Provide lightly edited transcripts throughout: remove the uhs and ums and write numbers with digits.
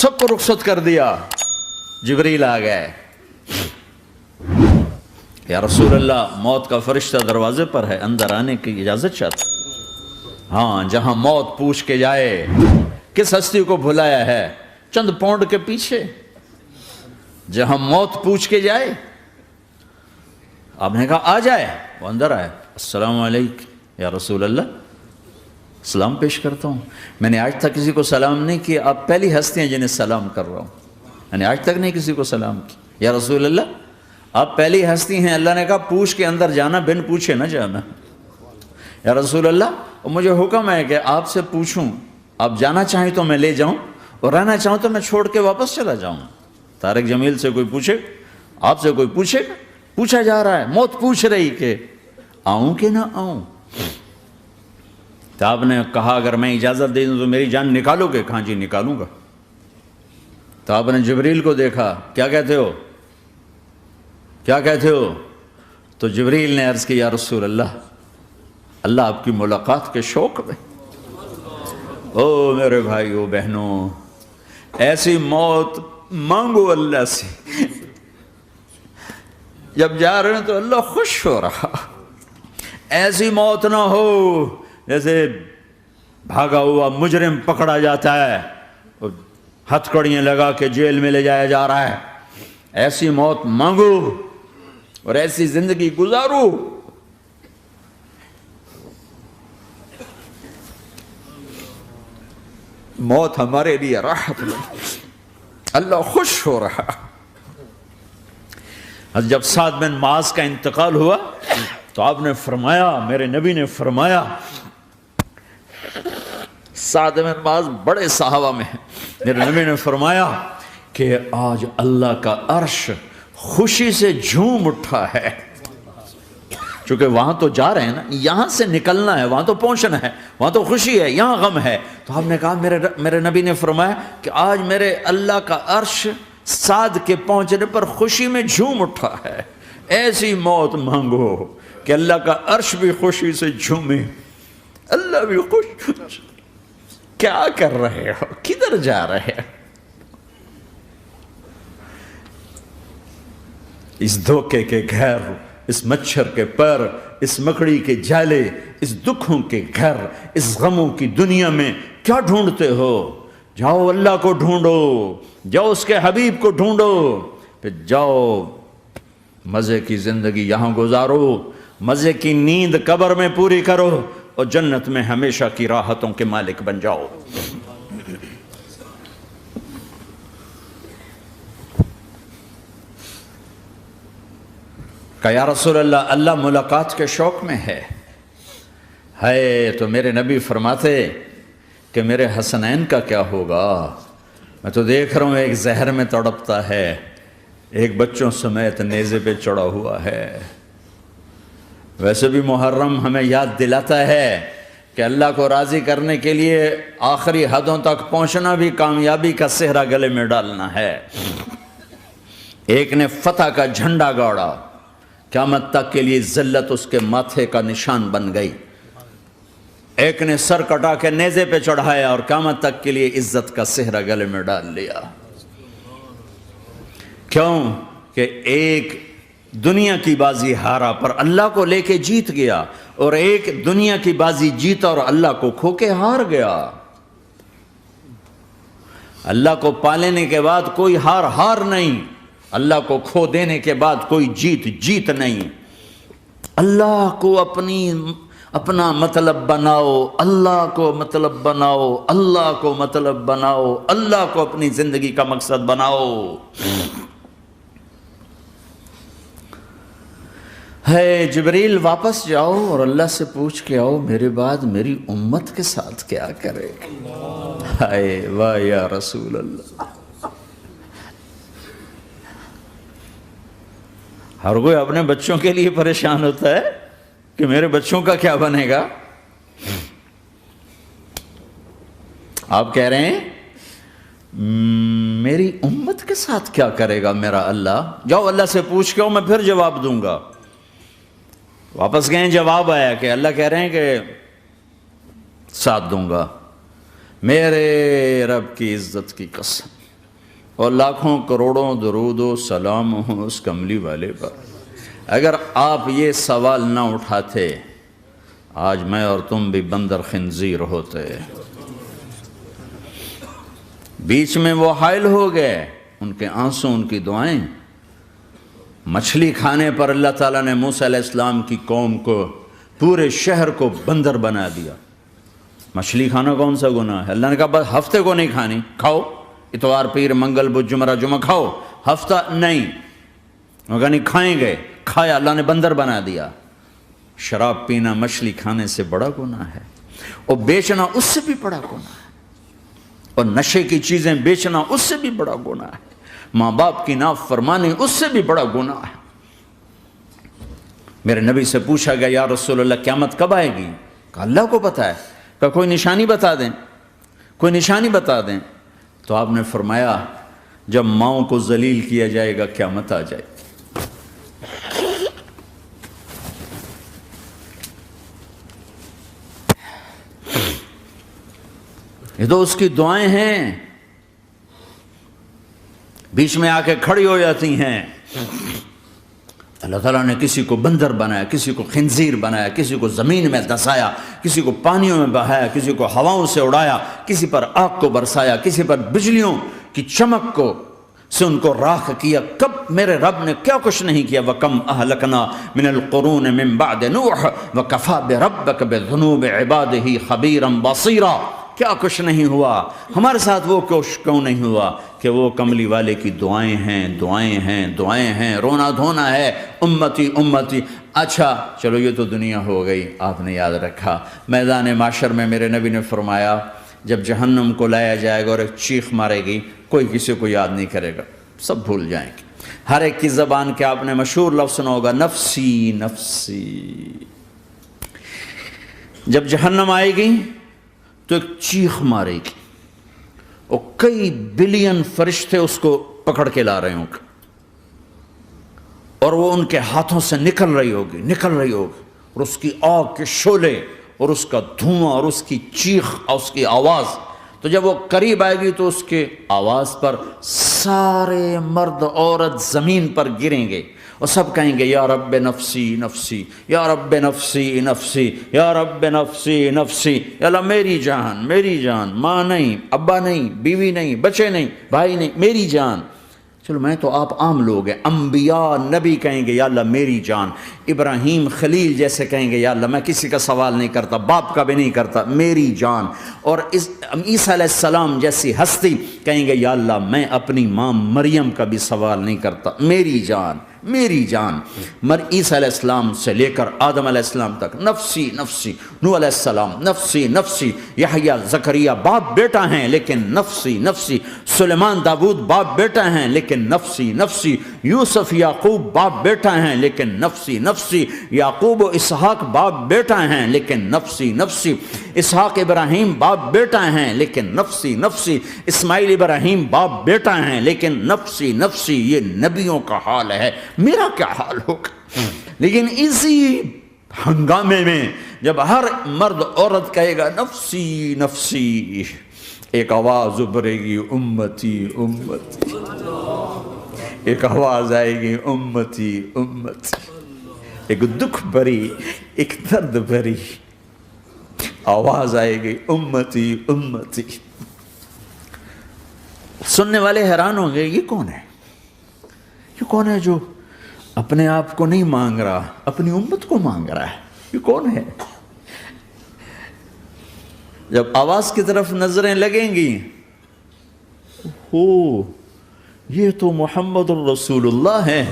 سب کو رخصت کر دیا. جبریل آ گئے. یا رسول اللہ موت کا فرشتہ دروازے پر ہے, اندر آنے کی اجازت چاہتا. ہاں, جہاں موت پوچھ کے جائے کس ہستی کو بھلایا ہے, چند پونڈ کے پیچھے جہاں موت پوچھ کے جائے. آپ نے کہا آ جائے, وہ اندر آئے. السلام علیکم یا رسول اللہ, سلام پیش کرتا ہوں. میں نے آج تک کسی کو سلام نہیں کیا, آپ پہلی ہستی ہیں جنہیں سلام کر رہا ہوں. میں نے آج تک نہیں کسی کو سلام کیا. یا رسول اللہ آپ پہلی ہستی ہیں. اللہ نے کہا پوچھ کے اندر جانا, بن پوچھے نہ جانا. یا رسول اللہ مجھے حکم ہے کہ آپ سے پوچھوں, آپ جانا چاہیں تو میں لے جاؤں, اور رہنا چاہوں تو میں چھوڑ کے واپس چلا جاؤں. طارق جمیل سے کوئی پوچھے, آپ سے کوئی پوچھے, پوچھا جا رہا ہے. موت پوچھ رہی کہ آؤں کہ نہ آؤں. تو آپ نے کہا اگر میں اجازت دے دوں تو میری جان نکالو گے؟ کہاں جی نکالوں گا. تو آپ نے جبریل کو دیکھا, کیا کہتے ہو, کیا کہتے ہو؟ تو جبریل نے عرض کی یا رسول اللہ, اللہ آپ کی ملاقات کے شوق میں. او میرے بھائیو بہنوں, ایسی موت مانگو اللہ سے. جب جا رہے ہیں تو اللہ خوش ہو رہا. ایسی موت نہ ہو جیسے بھاگا ہوا مجرم پکڑا جاتا ہے, ہتھکڑیاں لگا کے جیل میں لے جایا جا رہا ہے. ایسی موت مانگو اور ایسی زندگی گزارو. موت ہمارے لیے راحت ہے, اللہ خوش ہو رہا. جب سعد بن معاذ کا انتقال ہوا تو آپ نے فرمایا, میرے نبی نے فرمایا, سعد بن معاذ بڑے صحابہ میں ہیں, میرے نبی نے فرمایا کہ آج اللہ کا عرش خوشی سے جھوم اٹھا ہے. چونکہ وہاں تو جا رہے ہیں نا, یہاں سے نکلنا ہے, وہاں تو پہنچنا ہے, وہاں تو خوشی ہے, یہاں غم ہے. تو آپ نے کہا, میرے نبی نے فرمایا کہ آج میرے اللہ کا عرش سعد کے پہنچنے پر خوشی میں جھوم اٹھا ہے. ایسی موت مانگو کہ اللہ کا عرش بھی خوشی سے جھومے, اللہ بھی خوش. کیا کر رہے ہو, کدھر جا رہے ہو؟ اس دھوکے کے گھر, اس مچھر کے پر, اس مکڑی کے جالے, اس دکھوں کے گھر, اس غموں کی دنیا میں کیا ڈھونڈتے ہو؟ جاؤ اللہ کو ڈھونڈو, جاؤ اس کے حبیب کو ڈھونڈو, پھر جاؤ مزے کی زندگی یہاں گزارو, مزے کی نیند قبر میں پوری کرو, اور جنت میں ہمیشہ کی راحتوں کے مالک بن جاؤ. کہ یا رسول اللہ, اللہ ملاقات کے شوق میں ہے. تو میرے نبی فرماتے کہ میرے حسنین کا کیا ہوگا؟ میں تو دیکھ رہا ہوں ایک زہر میں تڑپتا ہے, ایک بچوں سمیت نیزے پہ چڑھا ہوا ہے. ویسے بھی محرم ہمیں یاد دلاتا ہے کہ اللہ کو راضی کرنے کے لیے آخری حدوں تک پہنچنا بھی کامیابی کا صحرا گلے میں ڈالنا ہے. ایک نے فتح کا جھنڈا گاڑا, قیامت تک کے لیے ذلت اس کے ماتھے کا نشان بن گئی. ایک نے سر کٹا کے نیزے پہ چڑھایا اور قیامت تک کے لیے عزت کا صحرا گلے میں ڈال لیا. کیوں کہ ایک دنیا کی بازی ہارا پر اللہ کو لے کے جیت گیا, اور ایک دنیا کی بازی جیتا اور اللہ کو کھو کے ہار گیا. اللہ کو پالینے کے بعد کوئی ہار نہیں, اللہ کو کھو دینے کے بعد کوئی جیت نہیں. اللہ کو اپنا مطلب بناؤ, اللہ کو مطلب بناؤ, اللہ کو مطلب بناؤ, اللہ کو اپنی زندگی کا مقصد بناؤ. جبریل واپس جاؤ اور اللہ سے پوچھ کے آؤ میرے بعد میری امت کے ساتھ کیا کرے. واہ یا رسول اللہ. ہر کوئی اپنے بچوں کے لیے پریشان ہوتا ہے کہ میرے بچوں کا کیا بنے گا. آپ کہہ رہے ہیں میری امت کے ساتھ کیا کرے گا میرا اللہ. جاؤ اللہ سے پوچھ کے آؤ, میں پھر جواب دوں گا. واپس گئے, جواب آیا کہ اللہ کہہ رہے ہیں کہ ساتھ دوں گا. میرے رب کی عزت کی قسم, اور لاکھوں کروڑوں درود و سلام ہوں اس کملی والے پر۔ اگر آپ یہ سوال نہ اٹھاتے آج میں اور تم بھی بندر خنزیر ہوتے۔ بیچ میں وہ حائل ہو گئے، ان کے آنسو، ان کی دعائیں۔ مچھلی کھانے پر اللہ تعالیٰ نے موسیٰ علیہ السلام کی قوم کو، پورے شہر کو بندر بنا دیا۔ مچھلی کھانا کون سا گناہ ہے؟ اللہ نے کہا بس ہفتے کو نہیں کھانی، کھاؤ، اتوار پیر منگل بدھ جمعہ جمعہ کھاؤ، ہفتہ نہیں۔ وہ کہا نہیں کھائیں گے، کھایا، اللہ نے بندر بنا دیا۔ شراب پینا مچھلی کھانے سے بڑا گناہ ہے، اور بیچنا اس سے بھی بڑا گناہ ہے، اور نشے کی چیزیں بیچنا اس سے بھی بڑا گناہ ہے، ماں باپ کی نافرمانی اس سے بھی بڑا گناہ ہے۔ میرے نبی سے پوچھا گیا یا رسول اللہ قیامت کب آئے گی؟ کہا اللہ کو پتہ ہے۔ کہا کوئی نشانی بتا دیں، کوئی نشانی بتا دیں۔ تو آپ نے فرمایا جب ماؤں کو ذلیل کیا جائے گا قیامت آ جائے گی۔ یہ تو اس کی دعائیں ہیں، بیچ میں آ کے کھڑی ہو جاتی ہیں۔ اللہ تعالیٰ نے کسی کو بندر بنایا، کسی کو خنزیر بنایا، کسی کو زمین میں دھسایا، کسی کو پانیوں میں بہایا، کسی کو ہواؤں سے اڑایا، کسی پر آگ کو برسایا، کسی پر بجلیوں کی چمک کو سے ان کو راکھ کیا۔ کب میرے رب نے کیا کچھ نہیں کیا۔ وَكَمْ أَهْلَكْنَا مِنَ الْقُرُونِ مِنْ بَعْدِ نُوحٍ وَكَفَى بِرَبِّكَ بِذُنُوبِ عِبَادِهِ خَبِيرًا بَصِيرًا۔ کیا کچھ نہیں ہوا ہمارے ساتھ، وہ کیوں نہیں ہوا کہ وہ کملی والے کی دعائیں ہیں، دعائیں ہیں، دعائیں ہیں، رونا دھونا ہے، امتی امتی۔ اچھا چلو یہ تو دنیا ہو گئی، آپ نے یاد رکھا میدان معاشر میں میرے نبی نے فرمایا جب جہنم کو لایا جائے گا اور ایک چیخ مارے گی، کوئی کسی کو یاد نہیں کرے گا، سب بھول جائیں گے۔ ہر ایک کی زبان کے آپ نے مشہور لفظ سنا ہوگا نفسی نفسی۔ جب جہنم آئے گی تو ایک چیخ مارے گی، اور کئی بلین فرشتے اس کو پکڑ کے لا رہے ہوں گے، اور وہ ان کے ہاتھوں سے نکل رہی ہوگی، اور اس کی آگ کے شعلے اور اس کا دھواں اور اس کی چیخ اور اس کی آواز۔ تو جب وہ قریب آئے گی تو اس کے آواز پر سارے مرد عورت زمین پر گریں گے، اور سب کہیں گے یا رب نفسی نفسی، یا رب نفسی نفسی، یا رب نفسی نفسی۔ یا اللہ میری جان، میری جان، ماں نہیں، ابا نہیں، بیوی نہیں، بچے نہیں، بھائی نہیں، میری جان۔ چلو میں تو آپ عام لوگ ہیں، انبیاء نبی کہیں گے یا اللہ میری جان، ابراہیم خلیل جیسے کہیں گے یا اللہ میں کسی کا سوال نہیں کرتا، باپ کا بھی نہیں کرتا، میری جان۔ اور عیسیٰ علیہ السلام جیسی ہستی کہیں گے یا اللہ میں اپنی ماں مریم کا بھی سوال نہیں کرتا، میری جان، میری جان۔ عیسیٰ علیہ السلام سے لے کر آدم علیہ السلام تک نفسی نفسی، نوح علیہ السلام نفسی نفسی، یحییٰ زکریا باپ بیٹا ہیں لیکن نفسی نفسی، سلیمان داود باپ بیٹا ہیں لیکن نفسی نفسی، یوسف یعقوب باپ بیٹا ہیں لیکن نفسی نفسی، یعقوب و اسحاق باپ بیٹا ہیں لیکن نفسی نفسی، اسحاق ابراہیم باپ بیٹا ہیں لیکن نفسی نفسی، اسماعیل ابراہیم باپ بیٹا ہیں لیکن نفسی نفسی۔ یہ نبیوں کا حال ہے، میرا کیا حال ہوگا؟ لیکن اسی ہنگامے میں جب ہر مرد عورت کہے گا نفسی نفسی، ایک آواز ابھرے گی امتی امتی، ایک آواز آئے گی امتی امتی، ایک دکھ بھری، ایک درد بھری آواز آئے گی امتی امتی۔ سننے والے حیران ہوں گے یہ کون ہے، یہ کون ہے جو اپنے آپ کو نہیں مانگ رہا، اپنی امت کو مانگ رہا ہے، یہ کون ہے؟ جب آواز کی طرف نظریں لگیں گی، یہ تو محمد الرسول اللہ ہے،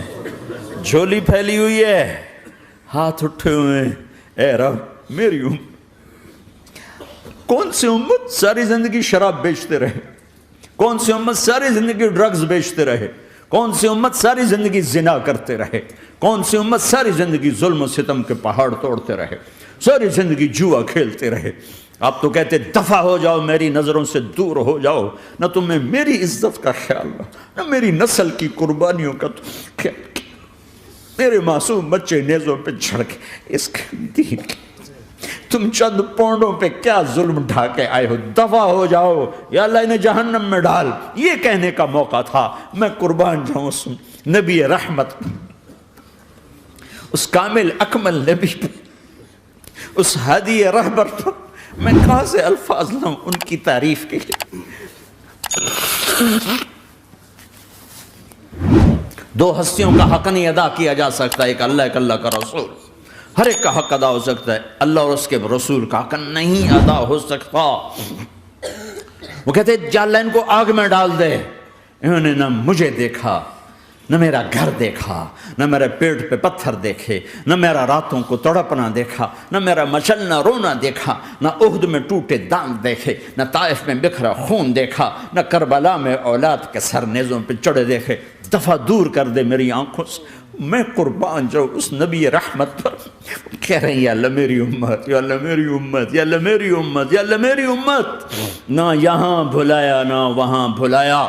جھولی پھیلی ہوئی ہے، ہاتھ اٹھے ہوئے ہیں، اے رب میری امت۔ کون سی امت ساری زندگی شراب بیچتے رہے، کون سی امت ساری زندگی ڈرگز بیچتے رہے، کون سی امت ساری زندگی زنا کرتے رہے، کون سی امت ساری زندگی ظلم و ستم کے پہاڑ توڑتے رہے، ساری زندگی جوا کھیلتے رہے۔ آپ تو کہتے دفع ہو جاؤ، میری نظروں سے دور ہو جاؤ، نہ تمہیں میری عزت کا خیال نہ میری نسل کی قربانیوں کا خیال، میرے معصوم بچے نیزوں پہ چڑھ کے اس کے دین کے تم چند پونڈوں پہ کیا ظلم ڈھا کے آئے ہو، دفع ہو جاؤ یا اللہ انہیں جہنم میں ڈال. یہ کہنے کا موقع تھا. میں قربان جاؤں اس نبی رحمت، اس کامل اکمل نبی پر، اس ہادی رہبر پر میں کہاں سے الفاظ لوں ان کی تعریف کے لیے. دو ہستیوں کا حق نہیں ادا کیا جا سکتا، ایک اللہ، ایک اللہ کا رسول. ہر ایک کا حق ادا ہو سکتا ہے، اللہ اور اس کے رسول کا حق نہیں ادا ہو سکتا. وہ کہتے جا اللہ ان کو آگ میں ڈال دے. انہوں نے نہ مجھے دیکھا، نہ میرا گھر دیکھا، نہ میرے پیٹ پہ پتھر دیکھے، نہ میرا راتوں کو تڑپنا دیکھا، نہ میرا مچلنا رونا دیکھا، نہ احد میں ٹوٹے دانت دیکھے، نہ طائف میں بکھرا خون دیکھا، نہ کربلا میں اولاد کے سر نیزوں پہ چڑھے دیکھے. دفعہ دور کر دے میری آنکھوں سے. میں قربان جاؤں اس نبی رحمت پر. کہہ رہے ہیں یا اللہ میری امت، یا اللہ میری امت، یا اللہ میری امت، یا اللہ میری امت. نہ یہاں بھلایا نہ وہاں بھلایا.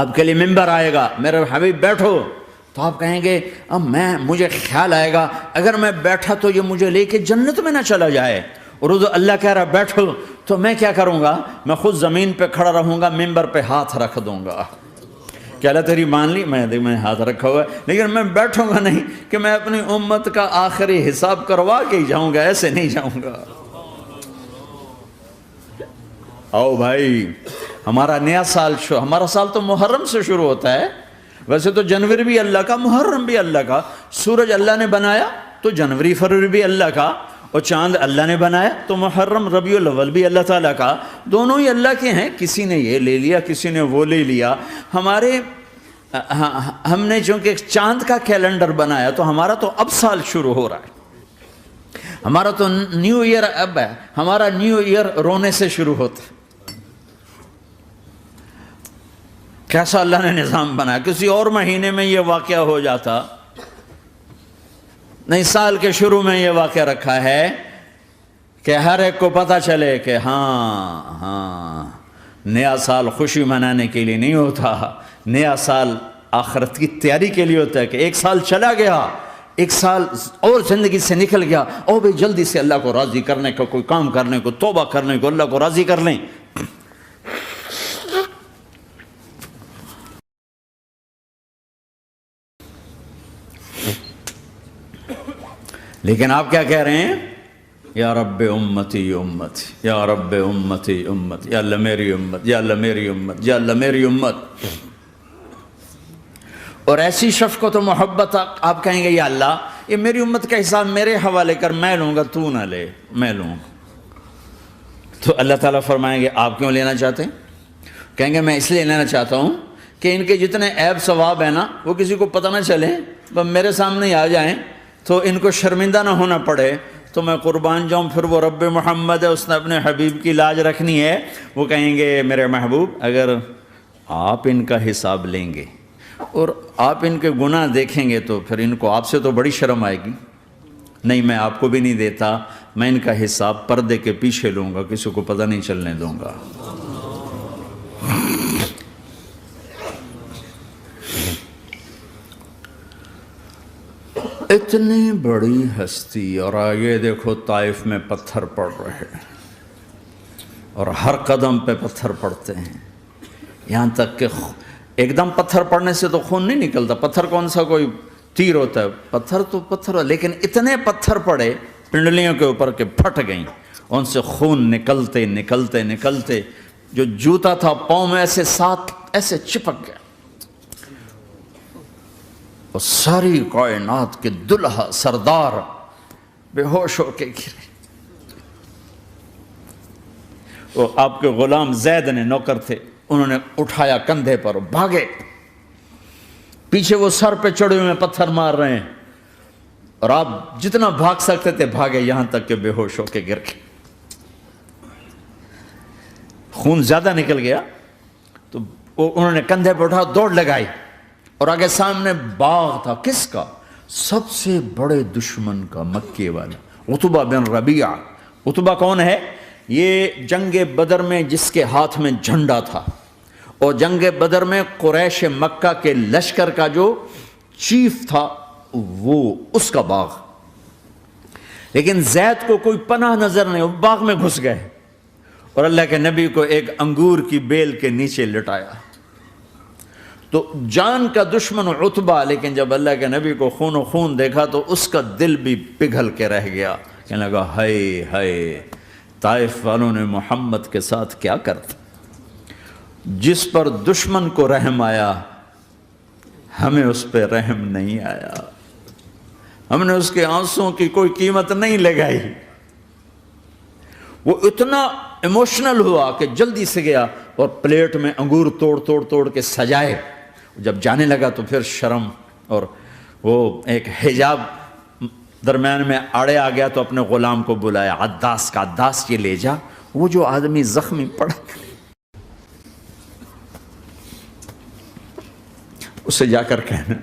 آپ کے لیے ممبر آئے گا، میرے حبیب بیٹھو، تو آپ کہیں گے اب مجھے خیال آئے گا اگر میں بیٹھا تو یہ مجھے لے کے جنت میں نہ چلا جائے. اور اللہ کہہ رہا بیٹھو تو میں کیا کروں گا؟ میں خود زمین پہ کھڑا رہوں گا، ممبر پہ ہاتھ رکھ دوں گا. کہ اللہ تیری مان لی، میں ہاتھ رکھا ہوا ہے، لیکن میں بیٹھوں گا نہیں کہ میں اپنی امت کا آخری حساب کروا کے ہی جاؤں گا، ایسے نہیں جاؤں گا. آؤ بھائی، ہمارا نیا سال ہمارا سال تو محرم سے شروع ہوتا ہے. ویسے تو جنوری بھی اللہ کا، محرم بھی اللہ کا. سورج اللہ نے بنایا تو جنوری فروری بھی اللہ کا، اور چاند اللہ نے بنایا تو محرم ربیع الاول بھی اللہ تعالیٰ کا. دونوں ہی اللہ کے ہیں. کسی نے یہ لے لیا، کسی نے وہ لے لیا. ہم نے چونکہ چاند کا کیلنڈر بنایا تو ہمارا تو اب سال شروع ہو رہا ہے. ہمارا تو نیو ایئر اب ہے. ہمارا نیو ایئر رونے سے شروع ہوتا ہے. کیسا اللہ نے نظام بنایا. کسی اور مہینے میں یہ واقعہ ہو جاتا. نہیں، سال کے شروع میں یہ واقعہ رکھا ہے کہ ہر ایک کو پتہ چلے کہ ہاں نیا سال خوشی منانے کے لیے نہیں ہوتا. نیا سال آخرت کی تیاری کے لیے ہوتا ہے. کہ ایک سال چلا گیا، ایک سال اور زندگی سے نکل گیا، اور بھی جلدی سے اللہ کو راضی کرنے کا کوئی کام کرنے کو، توبہ کرنے کو، اللہ کو راضی کر لیں. لیکن آپ کیا کہہ رہے ہیں؟ یا رب امتی امت، یا رب امتی امت، یا اللہ میری امت، یا اللہ میری امت، یا اللہ میری امت. اور ایسی شفقت و محبت آپ کہیں گے یا اللہ یہ میری امت کا حساب میرے حوالے کر، میں لوں گا، تو نہ لے، میں لوں. تو اللہ تعالیٰ فرمائیں گے آپ کیوں لینا چاہتے ہیں؟ کہیں گے میں اس لیے لینا چاہتا ہوں کہ ان کے جتنے عیب ثواب ہیں نا وہ کسی کو پتہ نہ چلے، بس میرے سامنے ہی آ جائیں تو ان کو شرمندہ نہ ہونا پڑے. تو میں قربان جاؤں. پھر وہ رب محمد ہے، اس نے اپنے حبیب کی لاج رکھنی ہے. وہ کہیں گے میرے محبوب اگر آپ ان کا حساب لیں گے اور آپ ان کے گناہ دیکھیں گے تو پھر ان کو آپ سے تو بڑی شرم آئے گی. نہیں، میں آپ کو بھی نہیں دیتا، میں ان کا حساب پردے کے پیچھے لوں گا، کسی کو پتہ نہیں چلنے دوں گا. اتنی بڑی ہستی، اور آگے دیکھو طائف میں پتھر پڑ رہے ہیں اور ہر قدم پہ پتھر پڑتے ہیں. یہاں تک کہ ایک دم پتھر پڑنے سے تو خون نہیں نکلتا. پتھر کون سا کوئی تیر ہوتا ہے؟ پتھر تو پتھر. لیکن اتنے پتھر پڑے پنڈلیوں کے اوپر کہ پھٹ گئیں. ان سے خون نکلتے نکلتے نکلتے جو جوتا تھا پاؤں میں ایسے ساتھ ایسے چپک گیا. اور ساری کائنات کے دلہا سردار بے ہوش ہو کے گرے. وہ آپ کے غلام زید نے نوکر تھے، انہوں نے اٹھایا کندھے پر، بھاگے. پیچھے وہ سر پہ چڑھے ہوئے پتھر مار رہے ہیں اور آپ جتنا بھاگ سکتے تھے بھاگے، یہاں تک کہ بے ہوش ہو کے گر گئے. خون زیادہ نکل گیا تو انہوں نے کندھے پہ اٹھا، دوڑ لگائی. اور آگے سامنے باغ تھا. کس کا؟ سب سے بڑے دشمن کا، مکے والا عتبہ بن ربیعہ. عتبہ کون ہے؟ یہ جنگ بدر میں جس کے ہاتھ میں جھنڈا تھا، اور جنگ بدر میں قریش مکہ کے لشکر کا جو چیف تھا وہ اس کا باغ. لیکن زید کو کوئی پناہ نظر نہیں، وہ باغ میں گھس گئے اور اللہ کے نبی کو ایک انگور کی بیل کے نیچے لٹایا۔ تو جان کا دشمن عتبہ، لیکن جب اللہ کے نبی کو خون و خون دیکھا تو اس کا دل بھی پگھل کے رہ گیا، کہنے لگا ہائے ہائے، طائف والوں نے محمد کے ساتھ کیا کرتا۔ جس پر دشمن کو رحم آیا ہمیں اس پہ رحم نہیں آیا، ہم نے اس کے آنسوں کی کوئی قیمت نہیں لگائی۔ وہ اتنا ایموشنل ہوا کہ جلدی سے گیا اور پلیٹ میں انگور توڑ کے سجائے۔ جب جانے لگا تو پھر شرم اور وہ ایک حجاب درمیان میں آڑے آ گیا تو اپنے غلام کو بلایا، عداس کا، عداس یہ لے جا وہ جو آدمی زخمی پڑا، اسے جا کر کہنا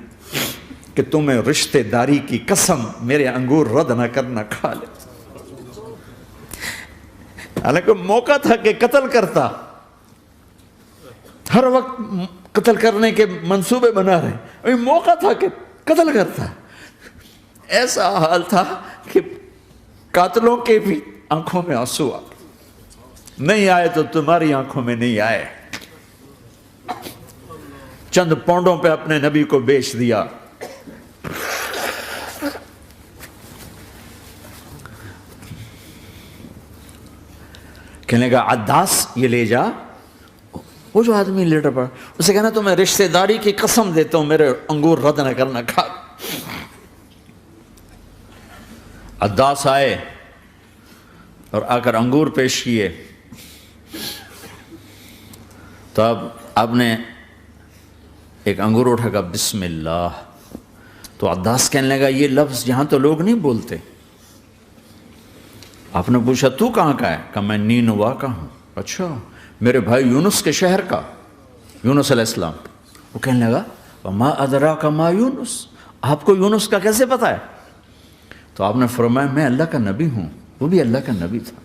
کہ تمہیں رشتہ داری کی قسم میرے انگور رد نہ کرنا، کھا لے۔ حالانکہ موقع تھا کہ قتل کرتا، ہر وقت قتل کرنے کے منصوبے بنا رہے، ابھی موقع تھا کہ قتل کرتا۔ ایسا حال تھا کہ قاتلوں کے بھی آنکھوں میں آنسو آ گئے، نہیں آئے تو تمہاری آنکھوں میں نہیں آئے۔ چند پونڈوں پہ اپنے نبی کو بیچ دیا۔ کہنے لگا عداس یہ لے جا، وہ جو آدمی لیٹر پڑا، اسے کہنا تو میں رشتہ داری کی قسم دیتا ہوں میرے انگور رد نہ کرنا، کھا۔ عداس آئے اور آ کر انگور پیش کیے تو اب آپ نے ایک انگور اٹھا کر بسم اللہ، تو عداس کہنے لگا یہ لفظ یہاں تو لوگ نہیں بولتے۔ آپ نے پوچھا تو کہاں کا ہے؟ کہا میں نینوا کا ہوں۔ اچھا، میرے بھائی یونس کے شہر کا، یونس علیہ السلام۔ وہ کہنے لگا وما ادراک ما یونس، آپ کو یونس کا کیسے پتا ہے؟ تو آپ نے فرمایا میں اللہ کا نبی ہوں، وہ بھی اللہ کا نبی تھا۔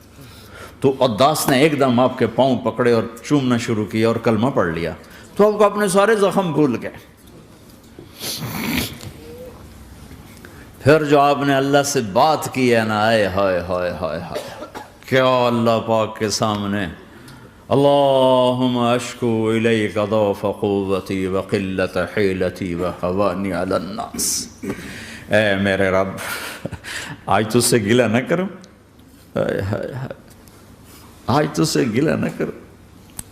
تو عداس نے ایک دم آپ کے پاؤں پکڑے اور چومنا شروع کیا اور کلمہ پڑھ لیا، تو آپ کو اپنے سارے زخم بھول گئے۔ پھر جو آپ نے اللہ سے بات کی ہے نا، آئے ہائے ہائے ہائے ہائے، کیا اللہ پاک کے سامنے اللہم اشکو الیک ضعف قوتی وقلت حیلتی وحوانی علی الناس، اے میرے رب آج تجھ سے گلہ نہ کروں، آج تجھ سے گلہ نہ کروں،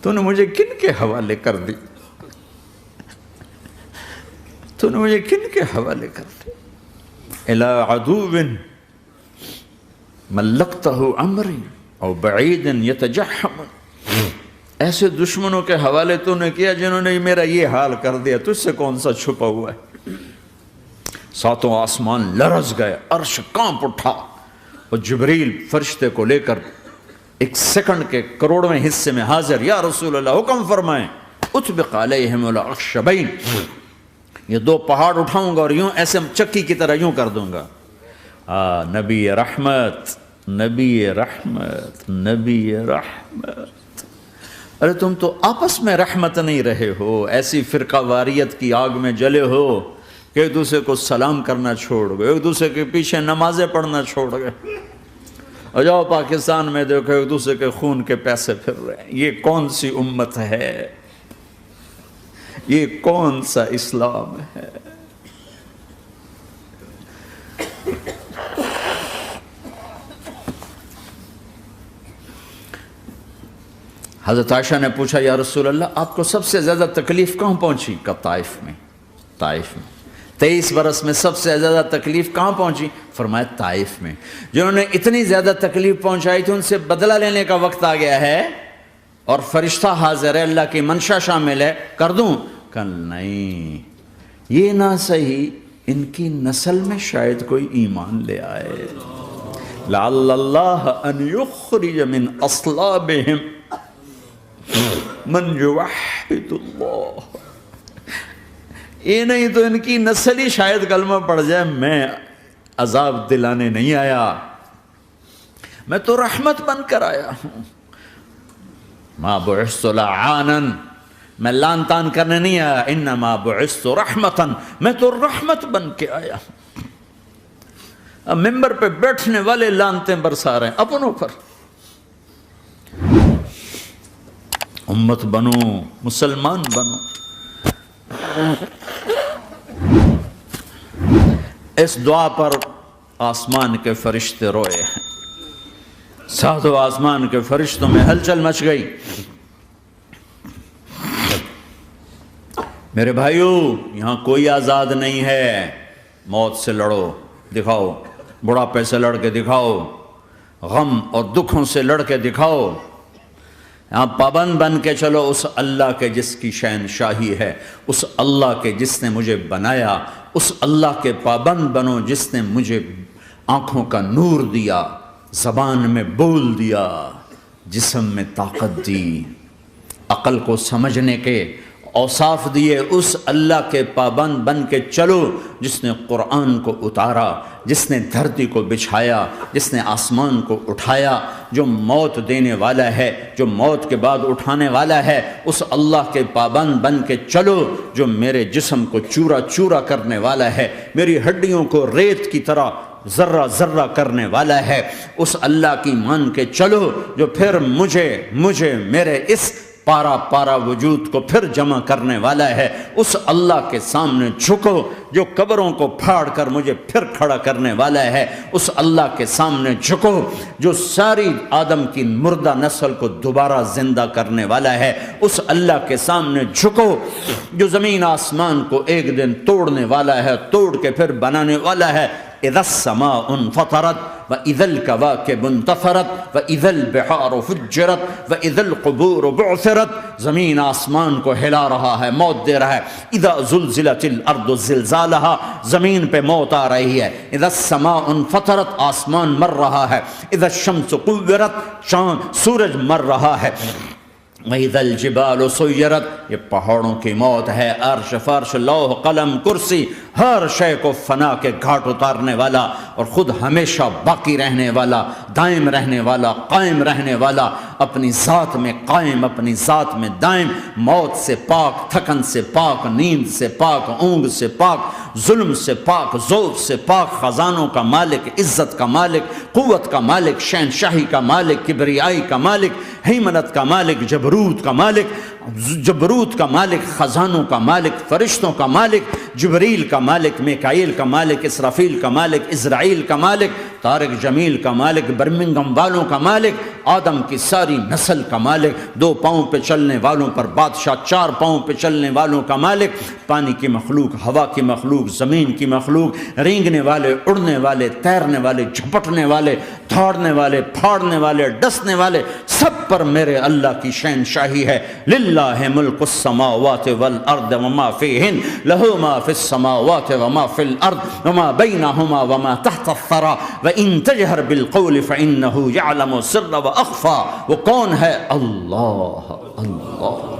تو نے مجھے کن کے حوالے کر دی، تو نے مجھے کن کے حوالے کر دی، الی عدو ملکتہ عمری او بعید یتجحم، ایسے دشمنوں کے حوالے تو نے کیا جنہوں نے میرا یہ حال کر دیا، تجھ سے کون سا چھپا ہوا ہے۔ ساتوں آسمان لرز گئے، عرش کانپ اٹھا، اور جبریل فرشتے کو لے کر ایک سیکنڈ کے کروڑویں حصے میں حاضر، یا رسول اللہ حکم فرمائیں اطبق علیہم الاخشبین، یہ دو پہاڑ اٹھاؤں گا اور یوں ایسے چکی کی طرح یوں کر دوں گا۔ نبی رحمت، نبی رحمت، نبی رحمت، ارے تم تو آپس میں رحمت نہیں رہے ہو، ایسی فرقہ واریت کی آگ میں جلے ہو کہ ایک دوسرے کو سلام کرنا چھوڑ گئے، ایک دوسرے کے پیچھے نمازیں پڑھنا چھوڑ گئے، اور جاؤ پاکستان میں دیکھو ایک دوسرے کے خون کے پیسے پھر رہے ہیں۔ یہ کون سی امت ہے؟ یہ کون سا اسلام ہے؟ حضرت عائشہ نے پوچھا یا رسول اللہ آپ کو سب سے زیادہ تکلیف کہاں پہنچی؟ کب؟ طائف میں۔ طائف میں 23 برس میں سب سے زیادہ تکلیف کہاں پہنچی؟ فرمایا طائف میں۔ جنہوں نے اتنی زیادہ تکلیف پہنچائی تھی ان سے بدلہ لینے کا وقت آ گیا ہے، اور فرشتہ حاضر ہے، اللہ کی منشا شامل ہے، کر دوں؟ کہ نہیں، یہ نہ صحیح، ان کی نسل میں شاید کوئی ایمان لے آئے، لعل اللہ ان یخرج من اصلابہم من یوحد اللہ، یہ نہیں تو ان کی نسل ہی شاید کلمہ پڑھ جائے۔ میں عذاب دلانے نہیں آیا، میں تو رحمت بن کر آیا ہوں۔ ما بعثت لعانا، میں لان تان کرنے نہیں آیا، انما بعثت رحمتا، میں تو رحمت بن کے آیا ہوں۔ اب ممبر پہ بیٹھنے والے لانتیں برسا رہے ہیں اپنوں پر. امت بنو، مسلمان بنو. اس دعا پر آسمان کے فرشتے روئے ہیں. ساتوں آسمان کے فرشتوں میں ہلچل مچ گئی. میرے بھائیو، یہاں کوئی آزاد نہیں ہے. موت سے لڑو، دکھاؤ. بڑھاپے سے لڑ کے دکھاؤ. غم اور دکھوں سے لڑ کے دکھاؤ. یہاں پابند بن کے چلو اس اللہ کے جس کی شہنشاہی ہے، اس اللہ کے جس نے مجھے بنایا. اس اللہ کے پابند بنو جس نے مجھے آنکھوں کا نور دیا، زبان میں بول دیا، جسم میں طاقت دی، عقل کو سمجھنے کے اوصاف دیے. اس اللہ کے پابند بن کے چلو جس نے قرآن کو اتارا، جس نے دھرتی کو بچھایا، جس نے آسمان کو اٹھایا، جو موت دینے والا ہے، جو موت کے بعد اٹھانے والا ہے. اس اللہ کے پابند بن کے چلو جو میرے جسم کو چورا چورا کرنے والا ہے، میری ہڈیوں کو ریت کی طرح ذرہ ذرہ کرنے والا ہے. اس اللہ کی مان کے چلو جو پھر مجھے میرے اس پارا پارا وجود کو پھر جمع کرنے والا ہے. اس اللہ کے سامنے جھکو جو قبروں کو پھاڑ کر مجھے پھر کھڑا کرنے والا ہے. اس اللہ کے سامنے جھکو جو ساری آدم کی مردہ نسل کو دوبارہ زندہ کرنے والا ہے. اس اللہ کے سامنے جھکو جو زمین آسمان کو ایک دن توڑنے والا ہے، توڑ کے پھر بنانے والا ہے. اذا السماء انفطرت واذا الكواكب انتثرت واذا البحار فجرت واذا القبور بعثرت. زمین آسمان کو ہلا رہا ہے، موت دے رہا ہے. اذا زلزلت الارض زلزالها، زمین پہ موت آ رہی ہے. اذا السماء انفطرت، آسمان مر رہا ہے. اذا الشمس قورت، چاند سورج مر رہا ہے. وَإِذَا الْجِبَالُ سُيِّرَتْ، یہ پہاڑوں کی موت ہے. عرش فرش لوح قلم کرسی ہر شے کو فنا کے گھاٹ اتارنے والا اور خود ہمیشہ باقی رہنے والا، دائم رہنے والا، قائم رہنے والا، اپنی ذات میں قائم، اپنی ذات میں دائم، موت سے پاک، تھکن سے پاک، نیند سے پاک، اونگ سے پاک، ظلم سے پاک، ذوق سے پاک، خزانوں کا مالک، عزت کا مالک، قوت کا مالک، شہنشاہی کا مالک، کبریائی کا مالک، ہیمنت کا مالک، جبروت کا مالک، خزانوں کا مالک، فرشتوں کا مالک، جبریل کا مالک، میکائیل کا مالک، اسرافیل کا مالک، اسرائیل کا مالک، طارق جمیل کا مالک، برمنگم والوں کا مالک، آدم کی ساری نسل کا مالک، 2 پاؤں پہ چلنے والوں پر بادشاہ، 4 پاؤں پہ چلنے والوں کا مالک، پانی کی مخلوق، ہوا کی مخلوق، زمین کی مخلوق، رینگنے والے، اڑنے والے، تیرنے والے، جھپٹنے والے، دھاڑنے والے، پھاڑنے والے، ڈسنے والے، سب پر میرے اللہ کی شہنشاہی ہے. للہ ملک السماوات والارض وما فیہن، لہ ما فی السماوات وما فی الارض وما بینہما وما تحت الثری وان تجہر بالقول فانہ یعلم السر واخفی. وہ کون ہے؟ اللہ. اللہ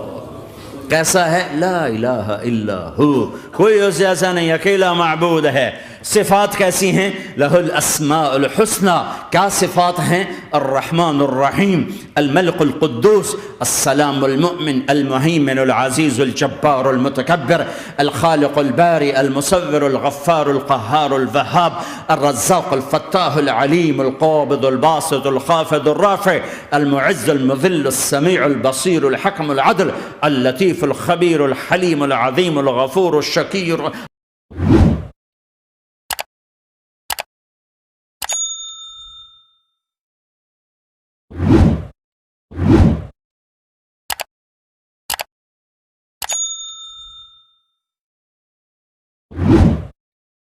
کیسا ہے؟ لا الہ الا ہو، کوئی اسے ایسا نہیں، اکیلا معبود ہے. صفات کیسی ہیں؟ لہ الاسماء الحسنى. کیا صفات ہیں؟ الرحمن الرحیم، الملک القدوس، السلام المؤمن، المہیمن العزیز الجبار المتکبر، الخالق الباری المصور الغفار القہار الوہاب، الرزاق الفتاح العلیم القابض الباسط الخافض الرافع، المعز المذل السمیع البصیر الحکم العدل، اللطیف الخبیر الحلیم العظیم الغفور الشکیر.